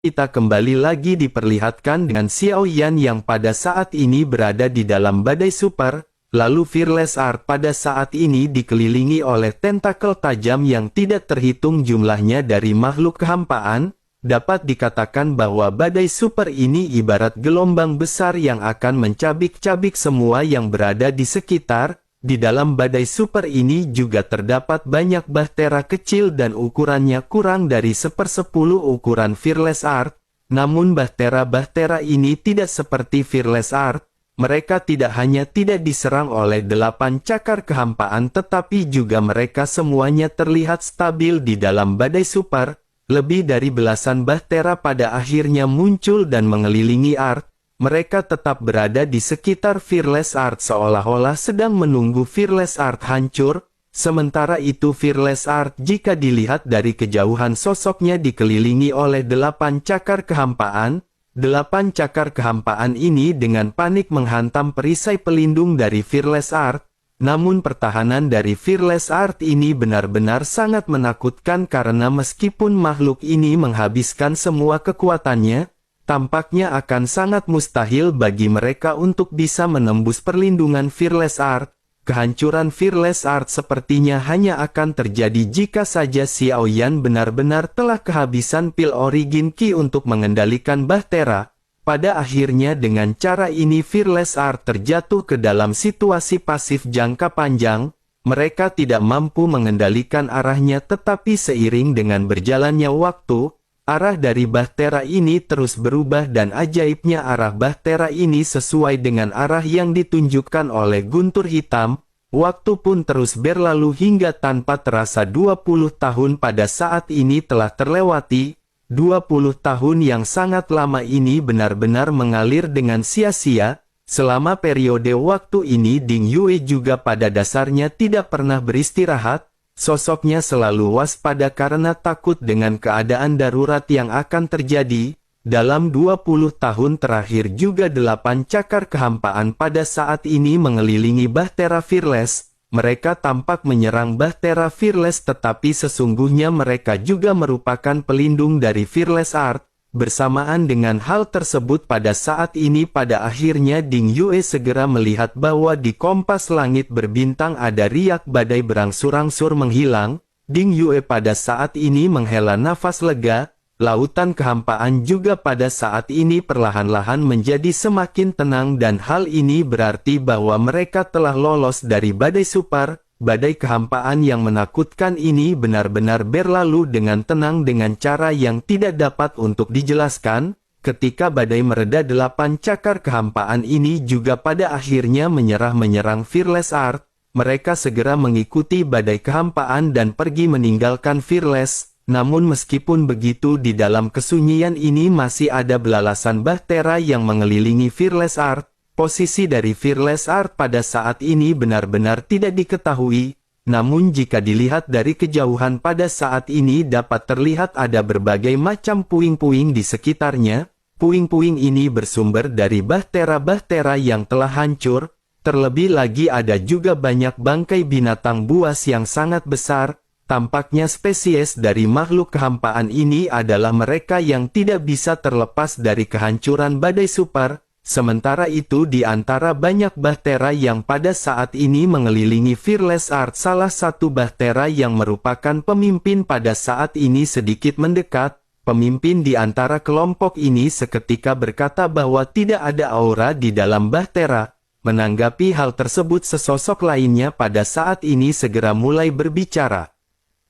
Kita kembali lagi diperlihatkan dengan Xiao Yan yang pada saat ini berada di dalam badai super, lalu Fearless Art pada saat ini dikelilingi oleh tentakel tajam yang tidak terhitung jumlahnya dari makhluk kehampaan. Dapat dikatakan bahwa badai super ini ibarat gelombang besar yang akan mencabik-cabik semua yang berada di sekitar. Di dalam badai super ini juga terdapat banyak bahtera kecil dan ukurannya kurang dari 1/10 ukuran Fearless Art. Namun bahtera-bahtera ini tidak seperti Fearless Art. Mereka tidak hanya tidak diserang oleh 8 cakar kehampaan tetapi juga mereka semuanya terlihat stabil di dalam badai super. Lebih dari belasan bahtera pada akhirnya muncul dan mengelilingi Art. Mereka tetap berada di sekitar Fearless Art seolah-olah sedang menunggu Fearless Art hancur. Sementara itu Fearless Art jika dilihat dari kejauhan sosoknya dikelilingi oleh 8 cakar kehampaan. 8 cakar kehampaan ini dengan panik menghantam perisai pelindung dari Fearless Art. Namun pertahanan dari Fearless Art ini benar-benar sangat menakutkan karena meskipun makhluk ini menghabiskan semua kekuatannya, tampaknya akan sangat mustahil bagi mereka untuk bisa menembus perlindungan Fearless Art. Kehancuran Fearless Art sepertinya hanya akan terjadi jika saja Xiao Yan benar-benar telah kehabisan pil Origin Ki untuk mengendalikan bahtera. Pada akhirnya dengan cara ini Fearless Art terjatuh ke dalam situasi pasif jangka panjang. Mereka tidak mampu mengendalikan arahnya tetapi seiring dengan berjalannya waktu, arah dari bahtera ini terus berubah dan ajaibnya arah bahtera ini sesuai dengan arah yang ditunjukkan oleh guntur hitam. Waktu pun terus berlalu hingga tanpa terasa 20 tahun pada saat ini telah terlewati. 20 tahun yang sangat lama ini benar-benar mengalir dengan sia-sia. Selama periode waktu ini Ding Yue juga pada dasarnya tidak pernah beristirahat. Sosoknya selalu waspada karena takut dengan keadaan darurat yang akan terjadi. Dalam 20 tahun terakhir juga 8 cakar kehampaan pada saat ini mengelilingi bahtera Fearless. Mereka tampak menyerang bahtera Fearless tetapi sesungguhnya mereka juga merupakan pelindung dari Fearless Art. Bersamaan dengan hal tersebut pada saat ini pada akhirnya Ding Yue segera melihat bahwa di kompas langit berbintang ada riak badai berangsur-angsur menghilang. Ding Yue pada saat ini menghela nafas lega. Lautan kehampaan juga pada saat ini perlahan-lahan menjadi semakin tenang dan hal ini berarti bahwa mereka telah lolos dari badai super. Badai kehampaan yang menakutkan ini benar-benar berlalu dengan tenang dengan cara yang tidak dapat untuk dijelaskan. Ketika badai mereda 8 cakar kehampaan ini juga pada akhirnya menyerang Fearless Art. Mereka segera mengikuti badai kehampaan dan pergi meninggalkan Fearless. Namun meskipun begitu di dalam kesunyian ini masih ada belalasan bahtera yang mengelilingi Fearless Art. Posisi dari Fearless Art pada saat ini benar-benar tidak diketahui. Namun jika dilihat dari kejauhan pada saat ini dapat terlihat ada berbagai macam puing-puing di sekitarnya. Puing-puing ini bersumber dari bahtera-bahtera yang telah hancur. Terlebih lagi ada juga banyak bangkai binatang buas yang sangat besar. Tampaknya spesies dari makhluk kehampaan ini adalah mereka yang tidak bisa terlepas dari kehancuran badai super. Sementara itu di antara banyak bahtera yang pada saat ini mengelilingi Fearless Art, salah satu bahtera yang merupakan pemimpin pada saat ini sedikit mendekat. Pemimpin di antara kelompok ini seketika berkata bahwa tidak ada aura di dalam bahtera. Menanggapi hal tersebut sesosok lainnya pada saat ini segera mulai berbicara.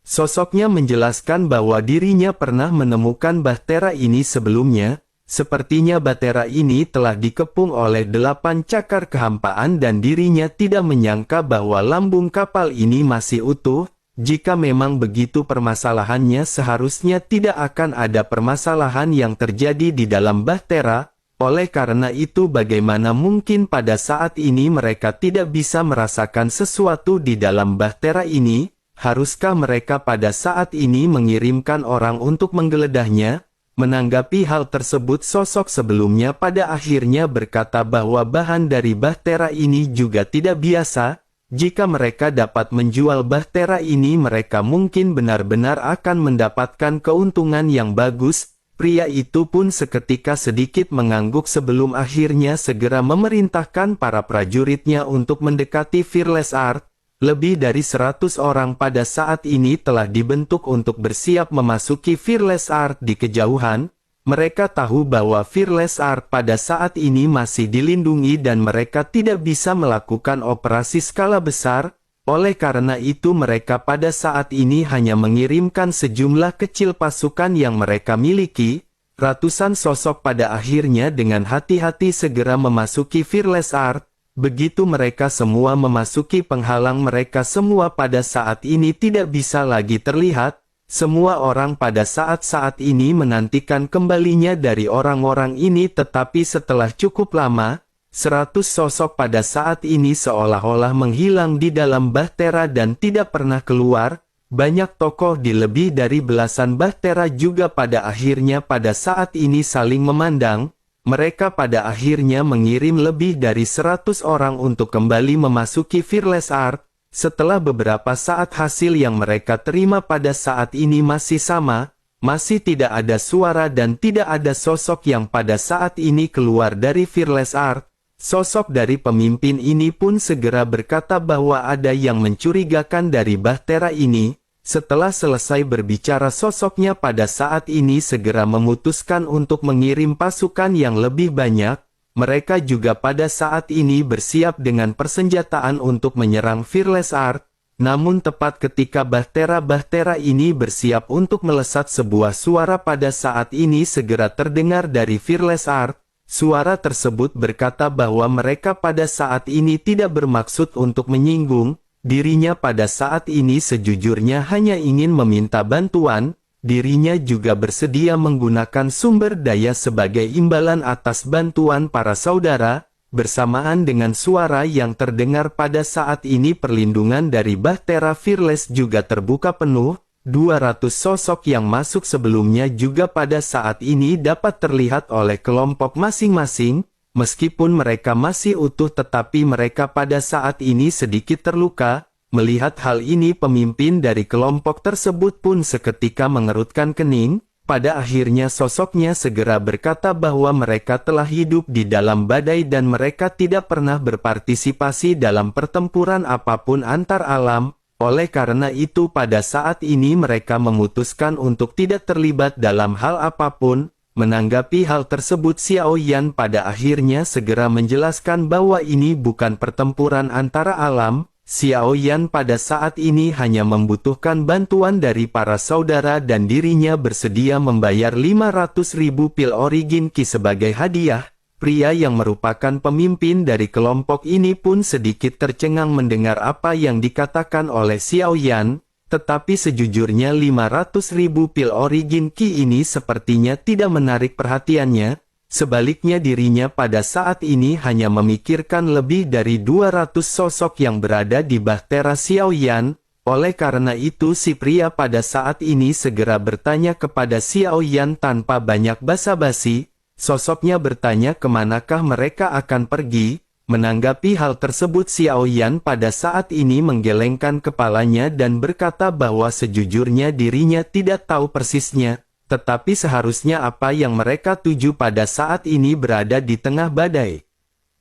Sosoknya menjelaskan bahwa dirinya pernah menemukan bahtera ini sebelumnya. Sepertinya bahtera ini telah dikepung oleh 8 cakar kehampaan dan dirinya tidak menyangka bahwa lambung kapal ini masih utuh. Jika memang begitu permasalahannya seharusnya tidak akan ada permasalahan yang terjadi di dalam bahtera. Oleh karena itu bagaimana mungkin pada saat ini mereka tidak bisa merasakan sesuatu di dalam bahtera ini? Haruskah mereka pada saat ini mengirimkan orang untuk menggeledahnya? Menanggapi hal tersebut sosok sebelumnya pada akhirnya berkata bahwa bahan dari bahtera ini juga tidak biasa. Jika mereka dapat menjual bahtera ini mereka mungkin benar-benar akan mendapatkan keuntungan yang bagus. pria itu pun seketika sedikit mengangguk sebelum akhirnya segera memerintahkan para prajuritnya untuk mendekati Fearless Art. Lebih dari 100 orang pada saat ini telah dibentuk untuk bersiap memasuki Fearless Art di kejauhan. Mereka tahu bahwa Fearless Art pada saat ini masih dilindungi dan mereka tidak bisa melakukan operasi skala besar. Oleh karena itu mereka pada saat ini hanya mengirimkan sejumlah kecil pasukan yang mereka miliki. Ratusan sosok pada akhirnya dengan hati-hati segera memasuki Fearless Art. Begitu mereka semua memasuki penghalang, mereka semua pada saat ini tidak bisa lagi terlihat. Semua orang pada saat-saat ini menantikan kembalinya dari orang-orang ini, tetapi setelah cukup lama, 100 sosok pada saat ini seolah-olah menghilang di dalam bahtera dan tidak pernah keluar. Banyak tokoh di lebih dari belasan bahtera juga pada akhirnya pada saat ini saling memandang. Mereka pada akhirnya mengirim lebih dari 100 orang untuk kembali memasuki Fearless Art. Setelah beberapa saat, hasil yang mereka terima pada saat ini masih sama, masih tidak ada suara dan tidak ada sosok yang pada saat ini keluar dari Fearless Art. Sosok dari pemimpin ini pun segera berkata bahwa ada yang mencurigakan dari bahtera ini. Setelah selesai berbicara, sosoknya pada saat ini segera memutuskan untuk mengirim pasukan yang lebih banyak. Mereka juga pada saat ini bersiap dengan persenjataan untuk menyerang Fearless Art. Namun tepat ketika bahtera-bahtera ini bersiap untuk melesat, sebuah suara pada saat ini segera terdengar dari Fearless Art. Suara tersebut berkata bahwa mereka pada saat ini tidak bermaksud untuk menyinggung. Dirinya pada saat ini sejujurnya hanya ingin meminta bantuan. Dirinya juga bersedia menggunakan sumber daya sebagai imbalan atas bantuan para saudara. Bersamaan dengan suara yang terdengar pada saat ini, perlindungan dari bahtera Fearless juga terbuka penuh. 200 sosok yang masuk sebelumnya juga pada saat ini dapat terlihat oleh kelompok masing-masing. Meskipun mereka masih utuh, tetapi mereka pada saat ini sedikit terluka. Melihat hal ini, pemimpin dari kelompok tersebut pun seketika mengerutkan kening. Pada akhirnya sosoknya segera berkata bahwa mereka telah hidup di dalam badai dan mereka tidak pernah berpartisipasi dalam pertempuran apapun antar alam. Oleh karena itu pada saat ini mereka memutuskan untuk tidak terlibat dalam hal apapun. Menanggapi hal tersebut, Xiao Yan pada akhirnya segera menjelaskan bahwa ini bukan pertempuran antara alam. Xiao Yan pada saat ini hanya membutuhkan bantuan dari para saudara dan dirinya bersedia membayar 500.000 pil origin Qi sebagai hadiah. Pria yang merupakan pemimpin dari kelompok ini pun sedikit tercengang mendengar apa yang dikatakan oleh Xiao Yan. Tetapi sejujurnya 500.000 pil origin Qi ini sepertinya tidak menarik perhatiannya. Sebaliknya dirinya pada saat ini hanya memikirkan lebih dari 200 sosok yang berada di bahtera Xiao Yan. Oleh karena itu si pria pada saat ini segera bertanya kepada Xiao Yan tanpa banyak basa-basi. Sosoknya bertanya kemanakah mereka akan pergi. Menanggapi hal tersebut, Xiao Yan pada saat ini menggelengkan kepalanya dan berkata bahwa sejujurnya dirinya tidak tahu persisnya. Tetapi seharusnya apa yang mereka tuju pada saat ini berada di tengah badai.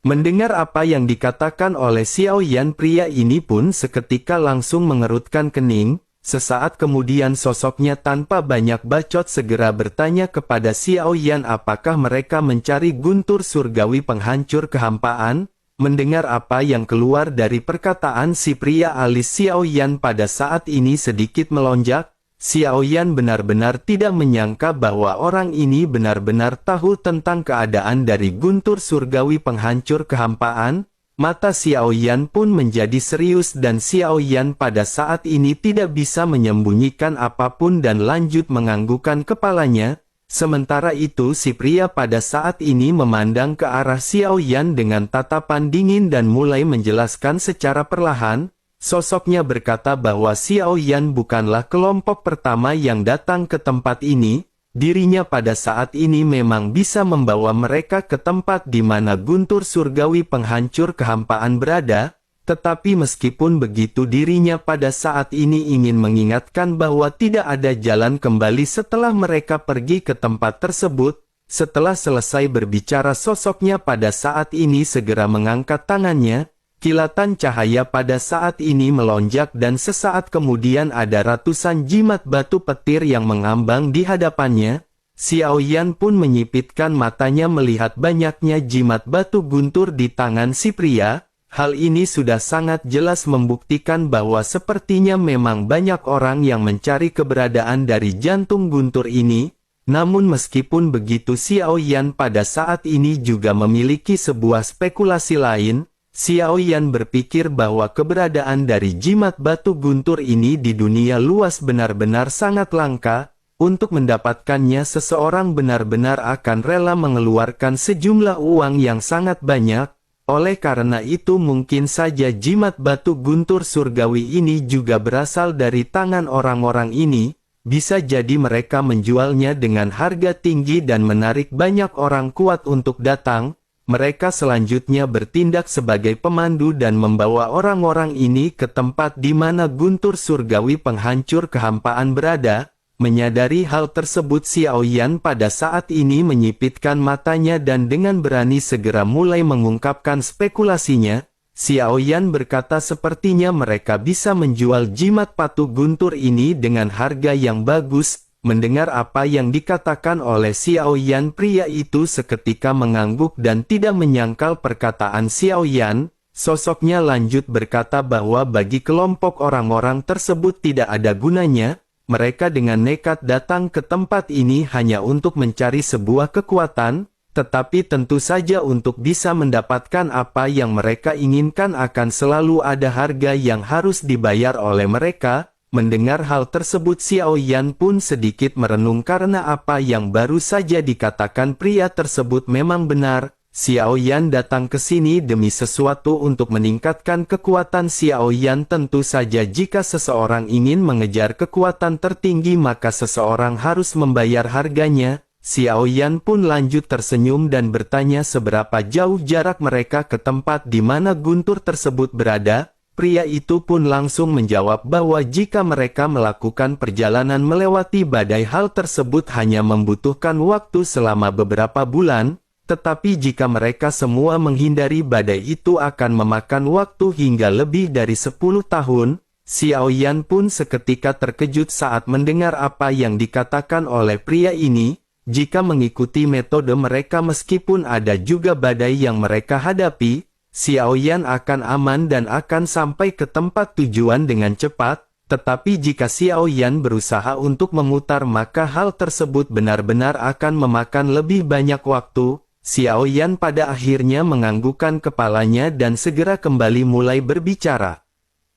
Mendengar apa yang dikatakan oleh Xiao Yan, pria ini pun seketika langsung mengerutkan kening. Sesaat kemudian sosoknya tanpa banyak bacot segera bertanya kepada Xiao Yan apakah mereka mencari guntur surgawi penghancur kehampaan. Mendengar apa yang keluar dari perkataan si pria, alis Xiao Yan pada saat ini sedikit melonjak. Xiao Yan benar-benar tidak menyangka bahwa orang ini benar-benar tahu tentang keadaan dari guntur surgawi penghancur kehampaan. Mata Xiao Yan pun menjadi serius dan Xiao Yan pada saat ini tidak bisa menyembunyikan apapun dan lanjut menganggukkan kepalanya. Sementara itu si pria pada saat ini memandang ke arah Xiao Yan dengan tatapan dingin dan mulai menjelaskan secara perlahan. Sosoknya berkata bahwa Xiao Yan bukanlah kelompok pertama yang datang ke tempat ini. Dirinya pada saat ini memang bisa membawa mereka ke tempat di mana guntur surgawi penghancur kehampaan berada. Tetapi meskipun begitu dirinya pada saat ini ingin mengingatkan bahwa tidak ada jalan kembali setelah mereka pergi ke tempat tersebut. Setelah selesai berbicara, sosoknya pada saat ini segera mengangkat tangannya. Kilatan cahaya pada saat ini melonjak dan sesaat kemudian ada ratusan jimat batu petir yang mengambang di hadapannya. Xiao Yan pun menyipitkan matanya melihat banyaknya jimat batu guntur di tangan si pria. Hal ini sudah sangat jelas membuktikan bahwa sepertinya memang banyak orang yang mencari keberadaan dari jantung guntur ini. Namun meskipun begitu, Xiao Yan pada saat ini juga memiliki sebuah spekulasi lain. Xiao Yan berpikir bahwa keberadaan dari jimat batu guntur ini di dunia luas benar-benar sangat langka. Untuk mendapatkannya, seseorang benar-benar akan rela mengeluarkan sejumlah uang yang sangat banyak. Oleh karena itu mungkin saja jimat batu guntur surgawi ini juga berasal dari tangan orang-orang ini. Bisa jadi mereka menjualnya dengan harga tinggi dan menarik banyak orang kuat untuk datang. Mereka selanjutnya bertindak sebagai pemandu dan membawa orang-orang ini ke tempat di mana guntur surgawi penghancur kehampaan berada. Menyadari hal tersebut, Xiao Yan pada saat ini menyipitkan matanya dan dengan berani segera mulai mengungkapkan spekulasinya. Xiao Yan berkata sepertinya mereka bisa menjual jimat batu guntur ini dengan harga yang bagus. Mendengar apa yang dikatakan oleh Xiao Yan, pria itu seketika mengangguk dan tidak menyangkal perkataan Xiao Yan. Sosoknya lanjut berkata bahwa bagi kelompok orang-orang tersebut tidak ada gunanya. Mereka dengan nekat datang ke tempat ini hanya untuk mencari sebuah kekuatan, tetapi tentu saja untuk bisa mendapatkan apa yang mereka inginkan akan selalu ada harga yang harus dibayar oleh mereka. Mendengar hal tersebut, Xiao Yan pun sedikit merenung karena apa yang baru saja dikatakan pria tersebut memang benar. Xiao Yan datang ke sini demi sesuatu untuk meningkatkan kekuatan Xiao Yan. Tentu saja jika seseorang ingin mengejar kekuatan tertinggi maka seseorang harus membayar harganya. Xiao Yan pun lanjut tersenyum dan bertanya seberapa jauh jarak mereka ke tempat di mana guntur tersebut berada. Pria itu pun langsung menjawab bahwa jika mereka melakukan perjalanan melewati badai, hal tersebut hanya membutuhkan waktu selama beberapa bulan. Tetapi jika mereka semua menghindari badai, itu akan memakan waktu hingga lebih dari 10 tahun. Xiao Yan pun seketika terkejut saat mendengar apa yang dikatakan oleh pria ini. Jika mengikuti metode mereka, meskipun ada juga badai yang mereka hadapi, Xiao Yan akan aman dan akan sampai ke tempat tujuan dengan cepat. Tetapi jika Xiao Yan berusaha untuk memutar, maka hal tersebut benar-benar akan memakan lebih banyak waktu. Xiao Yan pada akhirnya menganggukkan kepalanya dan segera kembali mulai berbicara.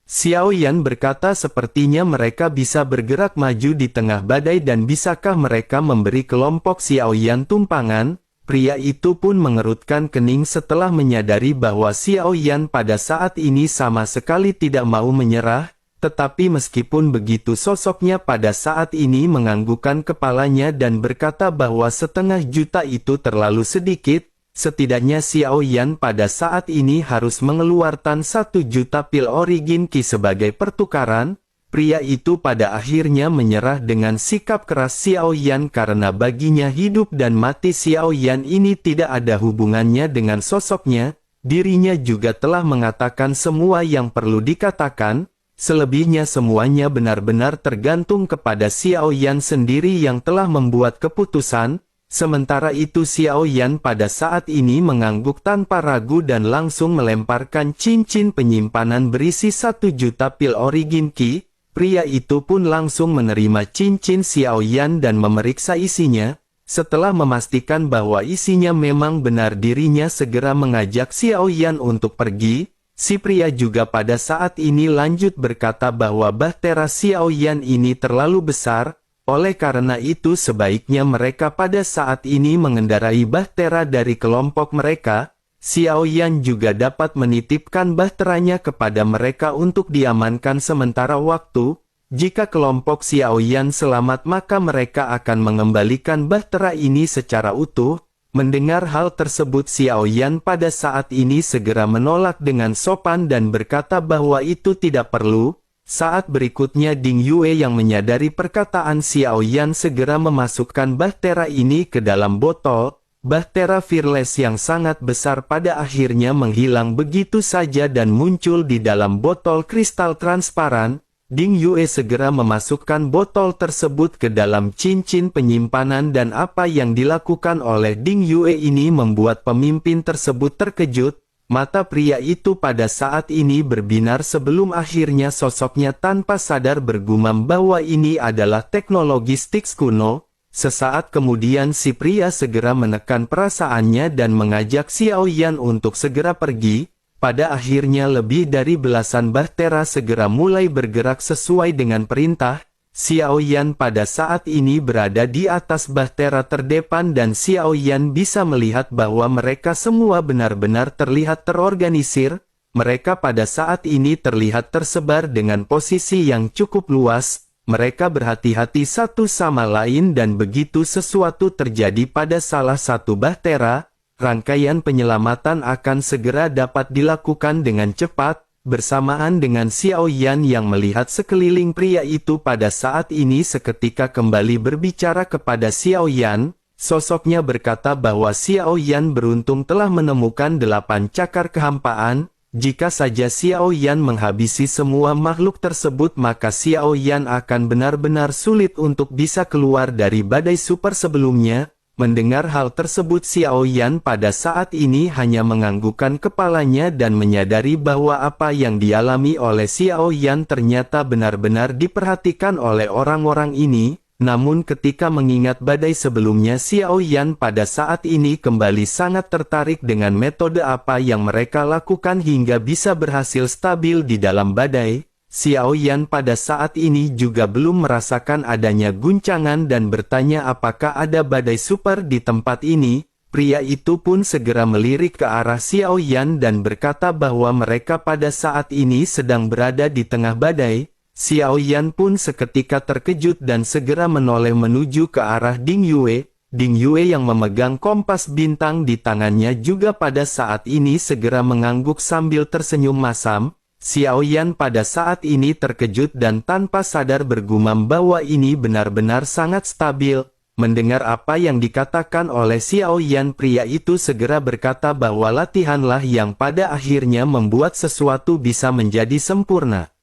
Xiao Yan berkata sepertinya mereka bisa bergerak maju di tengah badai dan bisakah mereka memberi kelompok Xiao Yan tumpangan? Pria itu pun mengerutkan kening setelah menyadari bahwa Xiao Yan pada saat ini sama sekali tidak mau menyerah. Tetapi meskipun begitu, sosoknya pada saat ini menganggukkan kepalanya dan berkata bahwa 500 juta itu terlalu sedikit. Setidaknya Xiao Yan pada saat ini harus mengeluarkan 1 juta pil origin Qi sebagai pertukaran. Pria itu pada akhirnya menyerah dengan sikap keras Xiao Yan karena baginya hidup dan mati Xiao Yan ini tidak ada hubungannya dengan sosoknya. Dirinya juga telah mengatakan semua yang perlu dikatakan. Selebihnya semuanya benar-benar tergantung kepada Xiao Yan sendiri yang telah membuat keputusan. Sementara itu Xiao Yan pada saat ini mengangguk tanpa ragu dan langsung melemparkan cincin penyimpanan berisi 1 juta pil origin Qi. Pria itu pun langsung menerima cincin Xiao Yan dan memeriksa isinya. Setelah memastikan bahwa isinya memang benar, dirinya segera mengajak Xiao Yan untuk pergi. Si pria juga pada saat ini lanjut berkata bahwa bahtera Xiao Yan ini terlalu besar, oleh karena itu sebaiknya mereka pada saat ini mengendarai bahtera dari kelompok mereka. Xiao Yan juga dapat menitipkan bahteranya kepada mereka untuk diamankan sementara waktu. Jika kelompok Xiao Yan selamat maka mereka akan mengembalikan bahtera ini secara utuh. Mendengar hal tersebut, Xiao Yan pada saat ini segera menolak dengan sopan dan berkata bahwa itu tidak perlu. Saat berikutnya Ding Yue yang menyadari perkataan Xiao Yan segera memasukkan bahtera ini ke dalam botol. Bahtera Fearless yang sangat besar pada akhirnya menghilang begitu saja dan muncul di dalam botol kristal transparan. Ding Yue segera memasukkan botol tersebut ke dalam cincin penyimpanan dan apa yang dilakukan oleh Ding Yue ini membuat pemimpin tersebut terkejut. Mata pria itu pada saat ini berbinar sebelum akhirnya sosoknya tanpa sadar bergumam bahwa ini adalah teknologi Styx kuno. Sesaat kemudian si pria segera menekan perasaannya dan mengajak Xiao Yan untuk segera pergi. Pada akhirnya lebih dari belasan bahtera segera mulai bergerak sesuai dengan perintah. Xiao Yan pada saat ini berada di atas bahtera terdepan dan Xiao Yan bisa melihat bahwa mereka semua benar-benar terlihat terorganisir. Mereka pada saat ini terlihat tersebar dengan posisi yang cukup luas. Mereka berhati-hati satu sama lain dan begitu sesuatu terjadi pada salah satu bahtera, rangkaian penyelamatan akan segera dapat dilakukan dengan cepat. Bersamaan dengan Xiao Yan yang melihat sekeliling pria itu pada saat ini seketika kembali berbicara kepada Xiao Yan, sosoknya berkata bahwa Xiao Yan beruntung telah menemukan 8 cakar kehampaan. Jika saja Xiao Yan menghabisi semua makhluk tersebut maka Xiao Yan akan benar-benar sulit untuk bisa keluar dari badai super sebelumnya. Mendengar hal tersebut Xiao Yan pada saat ini hanya menganggukkan kepalanya dan menyadari bahwa apa yang dialami oleh Xiao Yan ternyata benar-benar diperhatikan oleh orang-orang ini. Namun ketika mengingat badai sebelumnya Xiao Yan pada saat ini kembali sangat tertarik dengan metode apa yang mereka lakukan hingga bisa berhasil stabil di dalam badai. Xiao Yan pada saat ini juga belum merasakan adanya guncangan dan bertanya apakah ada badai super di tempat ini. Pria itu pun segera melirik ke arah Xiao Yan dan berkata bahwa mereka pada saat ini sedang berada di tengah badai. Xiao Yan pun seketika terkejut dan segera menoleh menuju ke arah Ding Yue. Ding Yue yang memegang kompas bintang di tangannya juga pada saat ini segera mengangguk sambil tersenyum masam. Xiao Yan pada saat ini terkejut dan tanpa sadar bergumam bahwa ini benar-benar sangat stabil. Mendengar apa yang dikatakan oleh Xiao Yan, pria itu segera berkata bahwa latihanlah yang pada akhirnya membuat sesuatu bisa menjadi sempurna.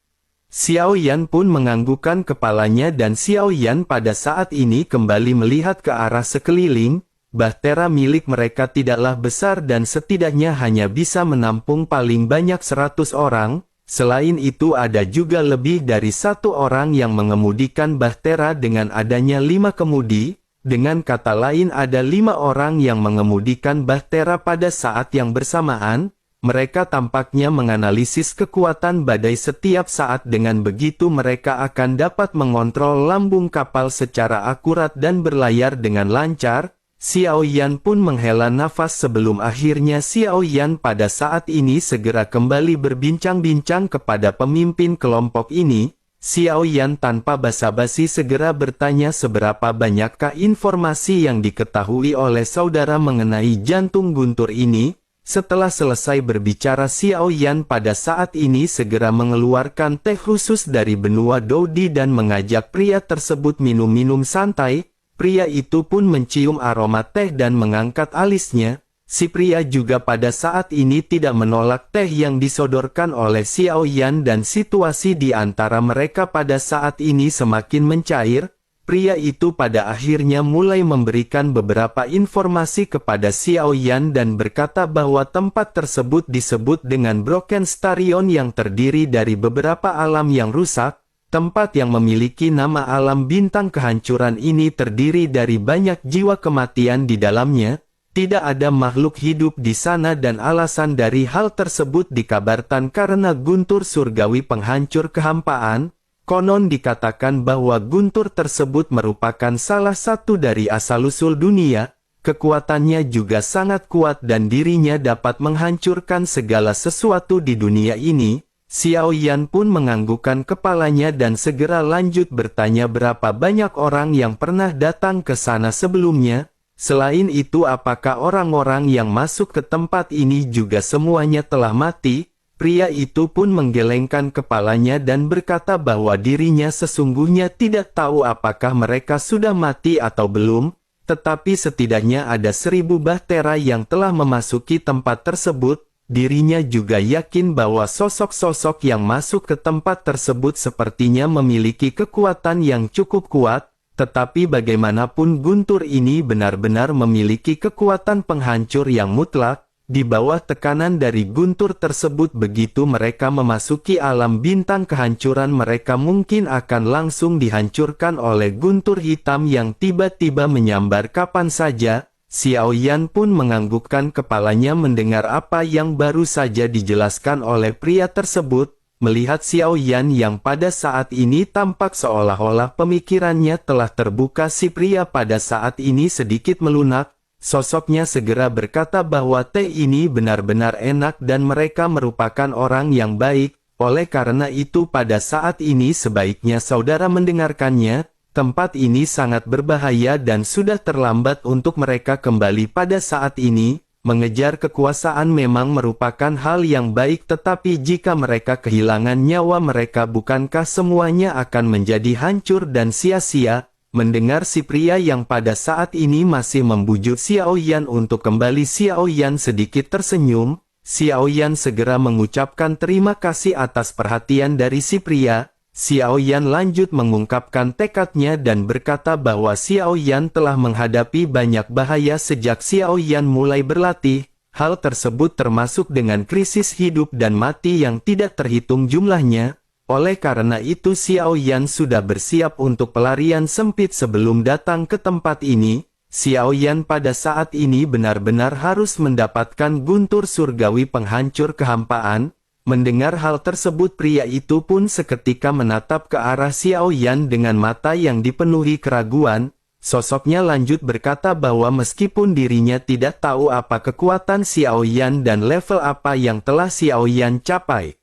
Xiao Yan pun menganggukkan kepalanya dan Xiao Yan pada saat ini kembali melihat ke arah sekeliling. Bahtera milik mereka tidaklah besar dan setidaknya hanya bisa menampung paling banyak 100 orang. Selain itu ada juga lebih dari 1 orang yang mengemudikan bahtera dengan adanya 5 kemudi. Dengan kata lain ada 5 orang yang mengemudikan bahtera pada saat yang bersamaan. Mereka tampaknya menganalisis kekuatan badai setiap saat, dengan begitu mereka akan dapat mengontrol lambung kapal secara akurat dan berlayar dengan lancar. Xiao Yan pun menghela nafas sebelum akhirnya Xiao Yan pada saat ini segera kembali berbincang-bincang kepada pemimpin kelompok ini. Xiao Yan tanpa basa-basi segera bertanya seberapa banyakkah informasi yang diketahui oleh saudara mengenai jantung guntur ini. Setelah selesai berbicara Xiao Yan pada saat ini segera mengeluarkan teh khusus dari benua Dodi dan mengajak pria tersebut minum-minum santai. Pria itu pun mencium aroma teh dan mengangkat alisnya. Si pria juga pada saat ini tidak menolak teh yang disodorkan oleh Xiao Yan dan situasi di antara mereka pada saat ini semakin mencair. Pria itu pada akhirnya mulai memberikan beberapa informasi kepada Xiao Yan dan berkata bahwa tempat tersebut disebut dengan Broken Starion yang terdiri dari beberapa alam yang rusak. Tempat yang memiliki nama alam bintang kehancuran ini terdiri dari banyak jiwa kematian di dalamnya. Tidak ada makhluk hidup di sana dan alasan dari hal tersebut dikabarkan karena guntur surgawi penghancur kehampaan. Konon dikatakan bahwa guntur tersebut merupakan salah satu dari asal-usul dunia. Kekuatannya juga sangat kuat dan dirinya dapat menghancurkan segala sesuatu di dunia ini. Xiao Yan pun menganggukkan kepalanya dan segera lanjut bertanya berapa banyak orang yang pernah datang ke sana sebelumnya. Selain itu, apakah orang-orang yang masuk ke tempat ini juga semuanya telah mati?" Pria itu pun menggelengkan kepalanya dan berkata bahwa dirinya sesungguhnya tidak tahu apakah mereka sudah mati atau belum, tetapi setidaknya ada 1000 bahtera yang telah memasuki tempat tersebut. Dirinya juga yakin bahwa sosok-sosok yang masuk ke tempat tersebut sepertinya memiliki kekuatan yang cukup kuat, tetapi bagaimanapun Guntur ini benar-benar memiliki kekuatan penghancur yang mutlak. Di bawah tekanan dari Guntur tersebut, begitu mereka memasuki alam bintang kehancuran, mereka mungkin akan langsung dihancurkan oleh guntur hitam yang tiba-tiba menyambar kapan saja. Xiao Yan pun menganggukkan kepalanya mendengar apa yang baru saja dijelaskan oleh pria tersebut. Melihat Xiao Yan yang pada saat ini tampak seolah-olah pemikirannya telah terbuka, si pria pada saat ini sedikit melunak. Sosoknya segera berkata bahwa teh ini benar-benar enak dan mereka merupakan orang yang baik. Oleh karena itu pada saat ini sebaiknya saudara mendengarkannya. Tempat ini sangat berbahaya dan sudah terlambat untuk mereka kembali pada saat ini. Mengejar kekuasaan memang merupakan hal yang baik, tetapi jika mereka kehilangan nyawa mereka, bukankah semuanya akan menjadi hancur dan sia-sia? Mendengar si pria yang pada saat ini masih membujuk Xiao Yan untuk kembali, Xiao Yan sedikit tersenyum. Xiao Yan segera mengucapkan terima kasih atas perhatian dari si pria. Xiao Yan lanjut mengungkapkan tekadnya dan berkata bahwa Xiao Yan telah menghadapi banyak bahaya sejak Xiao Yan mulai berlatih. Hal tersebut termasuk dengan krisis hidup dan mati yang tidak terhitung jumlahnya. Oleh karena itu Xiao Yan sudah bersiap untuk pelarian sempit sebelum datang ke tempat ini. Xiao Yan pada saat ini benar-benar harus mendapatkan guntur surgawi penghancur kehampaan. Mendengar hal tersebut, pria itu pun seketika menatap ke arah Xiao Yan dengan mata yang dipenuhi keraguan. Sosoknya lanjut berkata bahwa meskipun dirinya tidak tahu apa kekuatan Xiao Yan dan level apa yang telah Xiao Yan capai,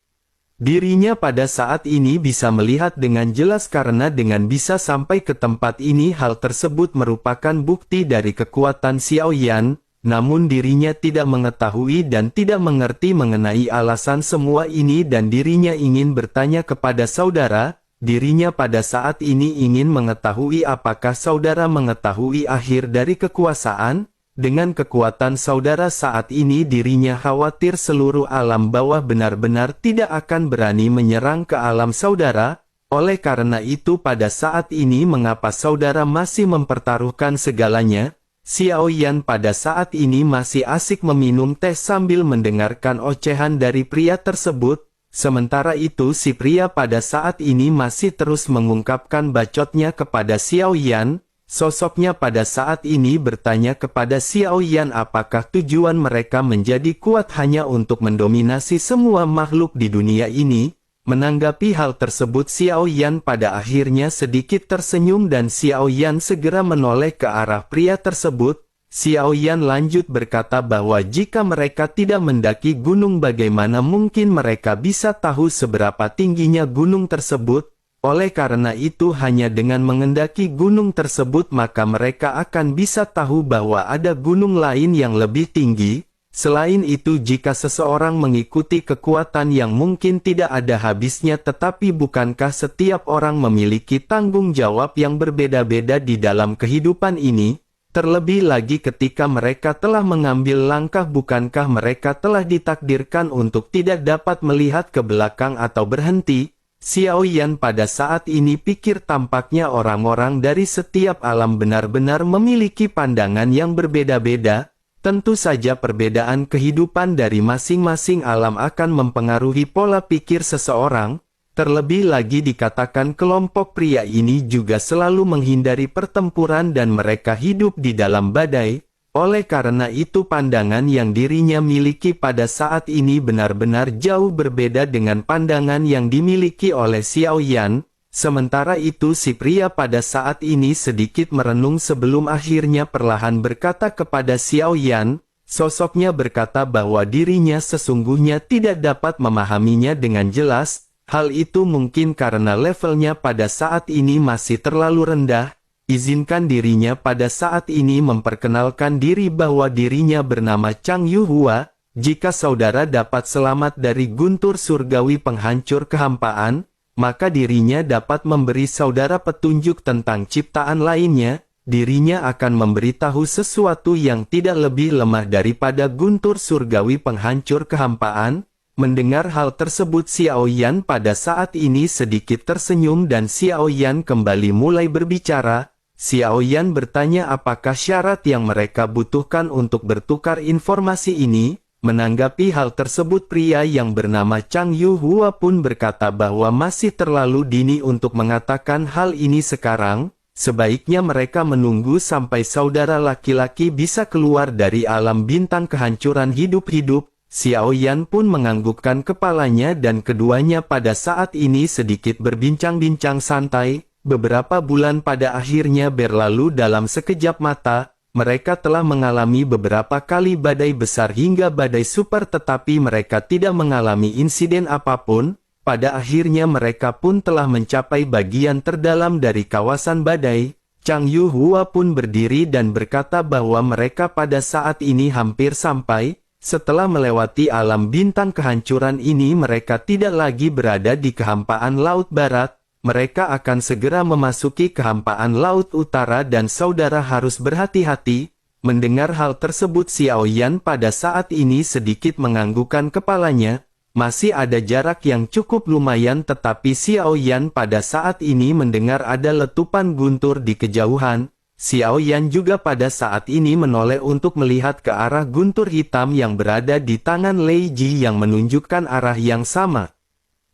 dirinya pada saat ini bisa melihat dengan jelas karena dengan bisa sampai ke tempat ini hal tersebut merupakan bukti dari kekuatan Xiao Yan. Namun dirinya tidak mengetahui dan tidak mengerti mengenai alasan semua ini dan dirinya ingin bertanya kepada saudara. Dirinya pada saat ini ingin mengetahui apakah saudara mengetahui akhir dari kekuasaan. Dengan kekuatan saudara saat ini dirinya khawatir seluruh alam bawah benar-benar tidak akan berani menyerang ke alam saudara. Oleh karena itu pada saat ini mengapa saudara masih mempertaruhkan segalanya? Xiao Yan pada saat ini masih asik meminum teh sambil mendengarkan ocehan dari pria tersebut. Sementara itu si pria pada saat ini masih terus mengungkapkan bacotnya kepada Xiao Yan. Sosoknya pada saat ini bertanya kepada Xiao Yan apakah tujuan mereka menjadi kuat hanya untuk mendominasi semua makhluk di dunia ini. Menanggapi hal tersebut Xiao Yan pada akhirnya sedikit tersenyum dan Xiao Yan segera menoleh ke arah pria tersebut. Xiao Yan lanjut berkata bahwa jika mereka tidak mendaki gunung, bagaimana mungkin mereka bisa tahu seberapa tingginya gunung tersebut. Oleh karena itu hanya dengan mengendaki gunung tersebut maka mereka akan bisa tahu bahwa ada gunung lain yang lebih tinggi. Selain itu jika seseorang mengikuti kekuatan yang mungkin tidak ada habisnya, tetapi bukankah setiap orang memiliki tanggung jawab yang berbeda-beda di dalam kehidupan ini? Terlebih lagi ketika mereka telah mengambil langkah, bukankah mereka telah ditakdirkan untuk tidak dapat melihat ke belakang atau berhenti? Xiao Yan pada saat ini pikir tampaknya orang-orang dari setiap alam benar-benar memiliki pandangan yang berbeda-beda. Tentu saja perbedaan kehidupan dari masing-masing alam akan mempengaruhi pola pikir seseorang. Terlebih lagi dikatakan kelompok pria ini juga selalu menghindari pertempuran dan mereka hidup di dalam badai. Oleh karena itu pandangan yang dirinya miliki pada saat ini benar-benar jauh berbeda dengan pandangan yang dimiliki oleh Xiao Yan. Sementara itu si pria pada saat ini sedikit merenung sebelum akhirnya perlahan berkata kepada Xiao Yan. Sosoknya berkata bahwa dirinya sesungguhnya tidak dapat memahaminya dengan jelas. Hal itu mungkin karena levelnya pada saat ini masih terlalu rendah. izinkan dirinya pada saat ini memperkenalkan diri bahwa dirinya bernama Chang Yuhua. Jika saudara dapat selamat dari guntur surgawi penghancur kehampaan, maka dirinya dapat memberi saudara petunjuk tentang ciptaan lainnya. Dirinya akan memberitahu sesuatu yang tidak lebih lemah daripada guntur surgawi penghancur kehampaan. Mendengar hal tersebut, Xiao Yan pada saat ini sedikit tersenyum dan Xiao Yan kembali mulai berbicara. Xiao Yan bertanya apakah syarat yang mereka butuhkan untuk bertukar informasi ini. Menanggapi hal tersebut, pria yang bernama Chang Yuhua pun berkata bahwa masih terlalu dini untuk mengatakan hal ini sekarang. Sebaiknya mereka menunggu sampai saudara laki-laki bisa keluar dari alam bintang kehancuran hidup-hidup. Xiao Yan pun menganggukkan kepalanya dan keduanya pada saat ini sedikit berbincang-bincang santai. Beberapa bulan pada akhirnya berlalu dalam sekejap mata. Mereka telah mengalami beberapa kali badai besar hingga badai super, tetapi mereka tidak mengalami insiden apapun. Pada akhirnya mereka pun telah mencapai bagian terdalam dari kawasan badai. Chang Yuhua pun berdiri dan berkata bahwa mereka pada saat ini hampir sampai. Setelah melewati alam bintang kehancuran ini, mereka tidak lagi berada di kehampaan Laut Barat. Mereka akan segera memasuki kehampaan Laut Utara dan saudara harus berhati-hati. Mendengar hal tersebut, Xiao Yan pada saat ini sedikit menganggukkan kepalanya. Masih ada jarak yang cukup lumayan, tetapi Xiao Yan pada saat ini mendengar ada letupan guntur di kejauhan. Xiao Yan juga pada saat ini menoleh untuk melihat ke arah guntur hitam yang berada di tangan Lei Ji yang menunjukkan arah yang sama.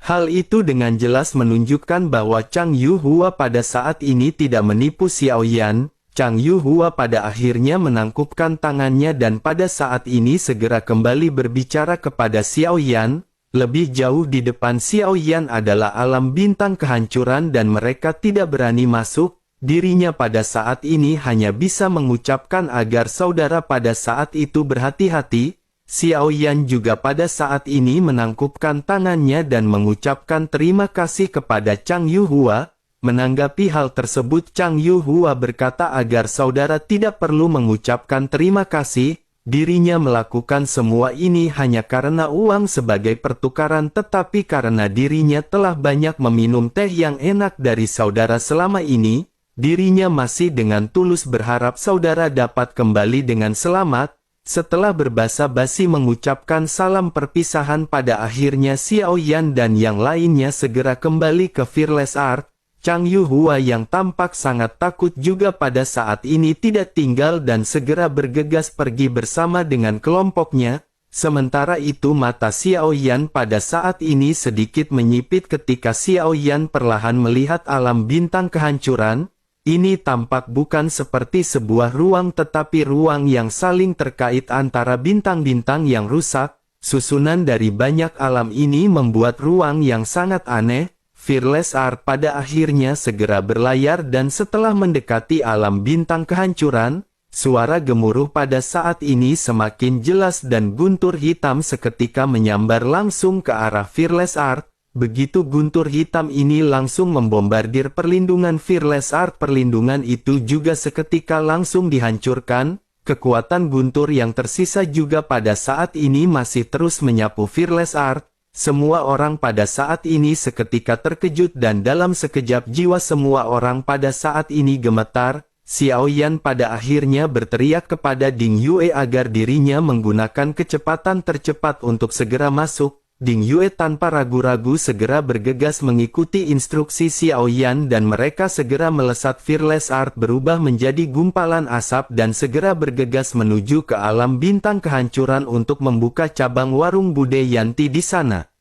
Hal itu dengan jelas menunjukkan bahwa Chang Yuhua pada saat ini tidak menipu Xiao Yan. Chang Yuhua pada akhirnya menangkupkan tangannya dan pada saat ini segera kembali berbicara kepada Xiao Yan. Lebih jauh di depan Xiao Yan adalah alam bintang kehancuran dan mereka tidak berani masuk. Dirinya pada saat ini hanya bisa mengucapkan agar saudara pada saat itu berhati-hati. Xiao Yan juga pada saat ini menangkupkan tangannya dan mengucapkan terima kasih kepada Chang Yuhua. Menanggapi hal tersebut, Chang Yuhua berkata agar saudara tidak perlu mengucapkan terima kasih. Dirinya melakukan semua ini hanya karena uang sebagai pertukaran, tetapi karena dirinya telah banyak meminum teh yang enak dari saudara selama ini, dirinya masih dengan tulus berharap saudara dapat kembali dengan selamat. Setelah berbasa-basi mengucapkan salam perpisahan, pada akhirnya Xiao Yan dan yang lainnya segera kembali ke Fearless Art. Chang Yuhua yang tampak sangat takut juga pada saat ini tidak tinggal dan segera bergegas pergi bersama dengan kelompoknya. Sementara itu mata Xiao Yan pada saat ini sedikit menyipit ketika Xiao Yan perlahan melihat alam bintang kehancuran. Ini tampak bukan seperti sebuah ruang tetapi ruang yang saling terkait antara bintang-bintang yang rusak. Susunan dari banyak alam ini membuat ruang yang sangat aneh. Fearless Art pada akhirnya segera berlayar dan setelah mendekati alam bintang kehancuran, suara gemuruh pada saat ini semakin jelas dan guntur hitam seketika menyambar langsung ke arah Fearless Art. Begitu guntur hitam ini langsung membombardir perlindungan Fearless Art, perlindungan itu juga seketika langsung dihancurkan. Kekuatan guntur yang tersisa juga pada saat ini masih terus menyapu Fearless Art. Semua orang pada saat ini seketika terkejut dan dalam sekejap jiwa semua orang pada saat ini gemetar. Xiao Yan pada akhirnya berteriak kepada Ding Yue agar dirinya menggunakan kecepatan tercepat untuk segera masuk. Ding Yue tanpa ragu-ragu segera bergegas mengikuti instruksi Xiao Yan dan mereka segera melesat. Fearless Art berubah menjadi gumpalan asap dan segera bergegas menuju ke alam bintang kehancuran untuk membuka cabang warung Bude Yanti di sana.